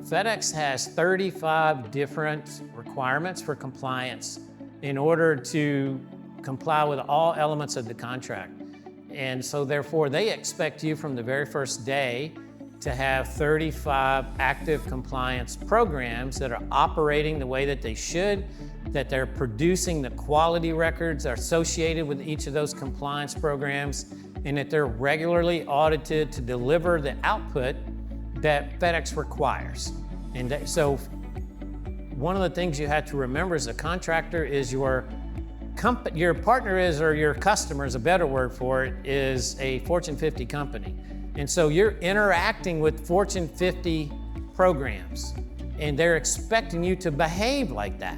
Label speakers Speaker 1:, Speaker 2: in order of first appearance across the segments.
Speaker 1: FedEx has 35 different requirements for compliance in order to comply with all elements of the contract. And so therefore they expect you from the very first day to have 35 active compliance programs that are operating the way that they should, that they're producing the quality records associated with each of those compliance programs, and that they're regularly audited to deliver the output that FedEx requires. And so one of the things you have to remember as a contractor is your partner is, or your customer is a better word for it, is a Fortune 50 company. And so you're interacting with Fortune 50 programs, and they're expecting you to behave like that.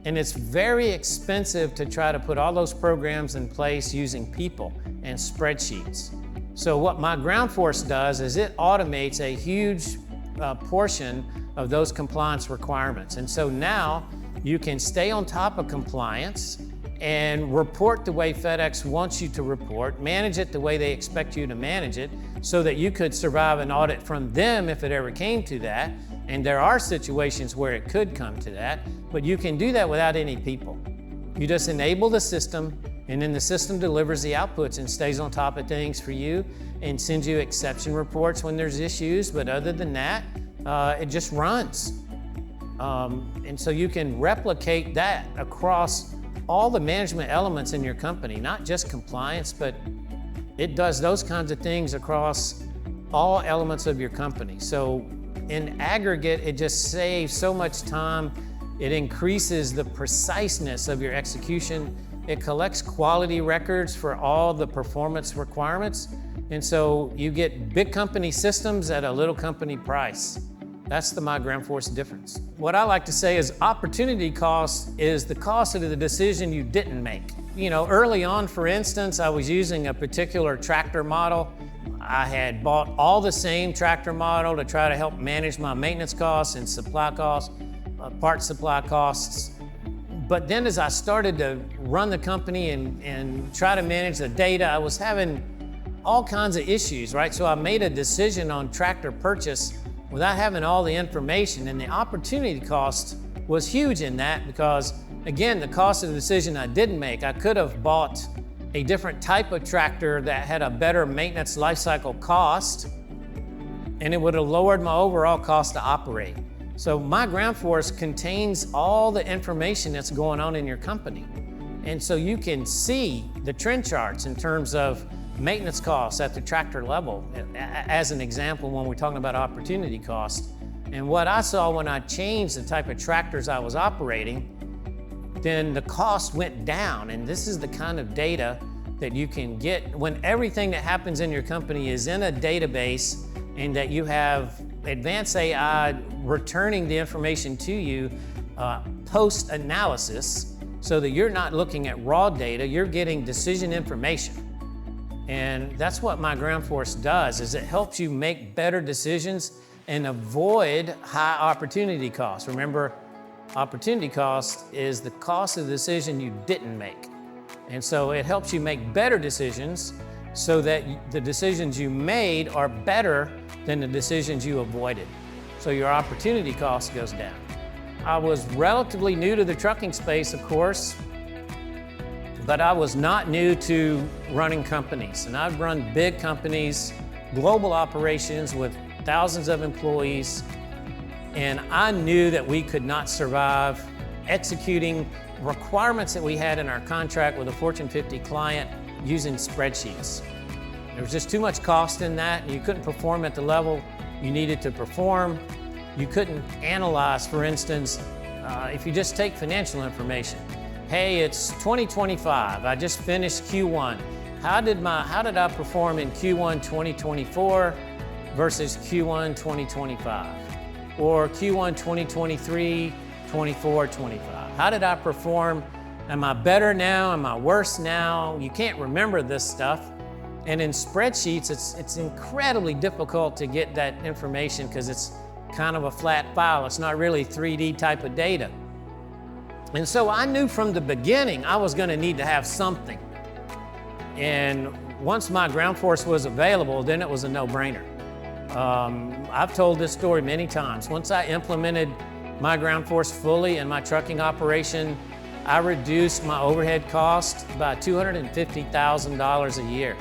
Speaker 1: And it's very expensive to try to put all those programs in place using people and spreadsheets. So what myGroundForce does is it automates a huge portion of those compliance requirements. And so now you can stay on top of compliance and report the way FedEx wants you to report, manage it the way they expect you to manage it, so that you could survive an audit from them if it ever came to that. And there are situations where it could come to that, but you can do that without any people. You just enable the system, and then the system delivers the outputs and stays on top of things for you and sends you exception reports when there's issues, but other than that, it just runs. And so you can replicate that across all the management elements in your company, not just compliance, but it does those kinds of things across all elements of your company. So in aggregate, it just saves so much time. It increases the preciseness of your execution. It collects quality records for all the performance requirements. And so you get big company systems at a little company price. That's the myGroundForce difference. What I like to say is opportunity cost is the cost of the decision you didn't make. You know, early on, for instance, I was using a particular tractor model. I had bought all the same tractor model to try to help manage my maintenance costs and supply costs, part supply costs. But then as I started to run the company and try to manage the data, I was having all kinds of issues, right? So I made a decision on tractor purchase without having all the information, and the opportunity cost was huge in that because, again, the cost of the decision I didn't make. I could have bought a different type of tractor that had a better maintenance lifecycle cost, and it would have lowered my overall cost to operate. So myGroundForce contains all the information that's going on in your company. And so you can see the trend charts in terms of maintenance costs at the tractor level, as an example when we're talking about opportunity cost. And what I saw when I changed the type of tractors I was operating, then the cost went down. And this is the kind of data that you can get when everything that happens in your company is in a database, and that you have advanced AI returning the information to you post-analysis, so that you're not looking at raw data, you're getting decision information. And that's what myGroundForce does, is it helps you make better decisions and avoid high opportunity costs. Remember, opportunity cost is the cost of the decision you didn't make. And so it helps you make better decisions so that the decisions you made are better than the decisions you avoided. So your opportunity cost goes down. I was relatively new to the trucking space, of course, but I was not new to running companies. And I've run big companies, global operations with thousands of employees, and I knew that we could not survive executing requirements that we had in our contract with a Fortune 50 client using spreadsheets. There was just too much cost in that, and you couldn't perform at the level you needed to perform. You couldn't analyze, for instance, if you just take financial information. Hey, it's 2025, I just finished Q1. How did I perform in Q1 2024 versus Q1 2025? Or Q1 2023, 24, 25? How did I perform? Am I better now? Am I worse now? You can't remember this stuff. And in spreadsheets, it's incredibly difficult to get that information because it's kind of a flat file. It's not really 3D type of data. And so I knew from the beginning I was going to need to have something. And once myGroundForce was available, then it was a no-brainer. I've told this story many times. Once I implemented myGroundForce fully in my trucking operation, I reduced my overhead cost by $250,000 a year.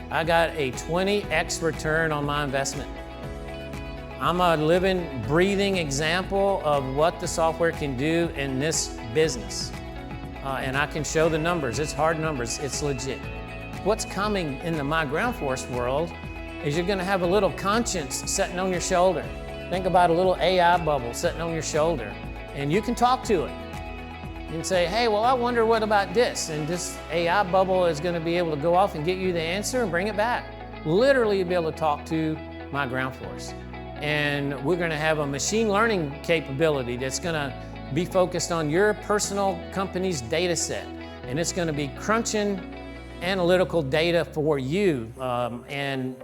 Speaker 1: I got a 20x return on my investment. I'm a living, breathing example of what the software can do in this business. And I can show the numbers. It's hard numbers, it's legit. What's coming in the myGroundForce world is you're gonna have a little conscience sitting on your shoulder. Think about a little AI bubble sitting on your shoulder, and you can talk to it. You can say, hey, well, I wonder what about this? And this AI bubble is gonna be able to go off and get you the answer and bring it back. Literally, you'll be able to talk to myGroundForce. And we're gonna have a machine learning capability that's gonna be focused on your personal company's data set. And it's gonna be crunching analytical data for you and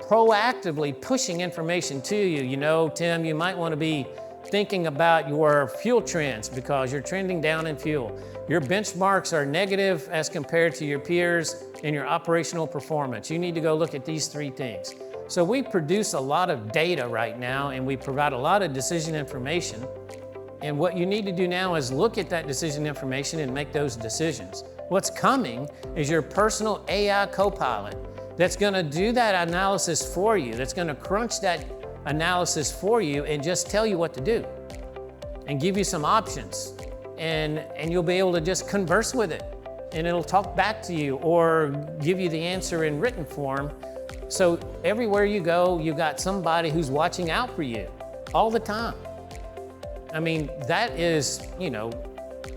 Speaker 1: proactively pushing information to you. You know, Tim, you might wanna be thinking about your fuel trends because you're trending down in fuel. Your benchmarks are negative as compared to your peers in your operational performance. You need to go look at these 3 things. So we produce a lot of data right now, and we provide a lot of decision information. And what you need to do now is look at that decision information and make those decisions. What's coming is your personal AI co-pilot that's gonna do that analysis for you, that's gonna crunch that analysis for you and just tell you what to do and give you some options. And you'll be able to just converse with it, and it'll talk back to you or give you the answer in written form. So everywhere you go, you got somebody who's watching out for you all the time. I mean, that is, you know,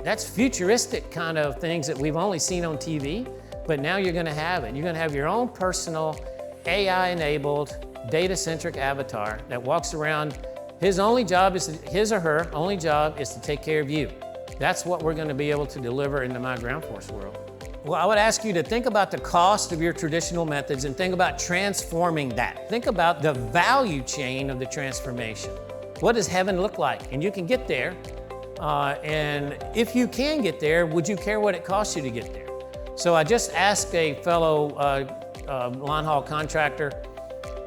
Speaker 1: that's futuristic kind of things that we've only seen on TV, but now you're gonna have it. You're gonna have your own personal AI-enabled, data-centric avatar that walks around. His or her only job is to take care of you. That's what we're gonna be able to deliver in the myGroundForce world. Well, I would ask you to think about the cost of your traditional methods and think about transforming that. Think about the value chain of the transformation. What does heaven look like? And you can get there. And if you can get there, would you care what it costs you to get there? So I just asked a fellow line haul contractor,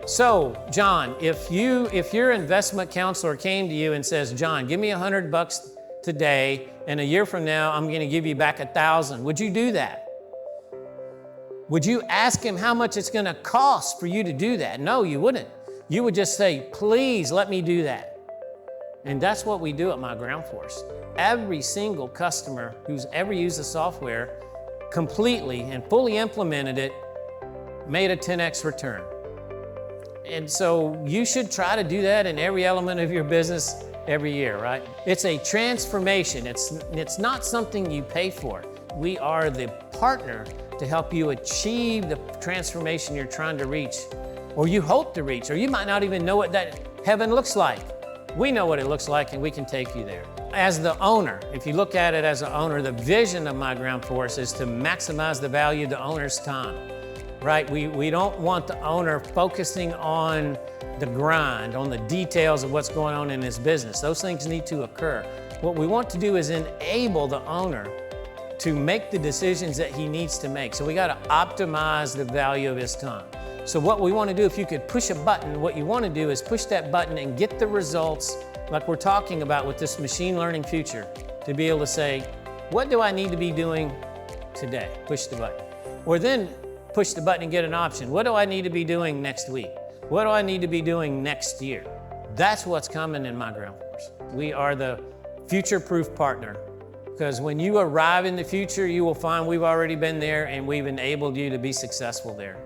Speaker 1: so John, if your investment counselor came to you and says, John, give me $100 today, and a year from now, I'm gonna give you back 1,000, would you do that? Would you ask him how much it's gonna cost for you to do that? No, you wouldn't. You would just say, please let me do that. And that's what we do at myGroundForce. Every single customer who's ever used the software completely and fully implemented it made a 10x return. And so you should try to do that in every element of your business every year, right? It's a transformation. It's not something you pay for. We are the partner to help you achieve the transformation you're trying to reach, or you hope to reach, or you might not even know what that heaven looks like. We know what it looks like, and we can take you there. As the owner, if you look at it as an owner, the vision of myGroundForce is to maximize the value of the owner's time, right? We don't want the owner focusing on the grind, on the details of what's going on in his business. Those things need to occur. What we want to do is enable the owner to make the decisions that he needs to make. So we got to optimize the value of his time. So what we want to do, if you could push a button, what you want to do is push that button and get the results like we're talking about with this machine learning future, to be able to say, what do I need to be doing today? Push the button. Or then push the button and get an option. What do I need to be doing next week? What do I need to be doing next year? That's what's coming in myGroundForce. We are the future-proof partner, because when you arrive in the future, you will find we've already been there and we've enabled you to be successful there.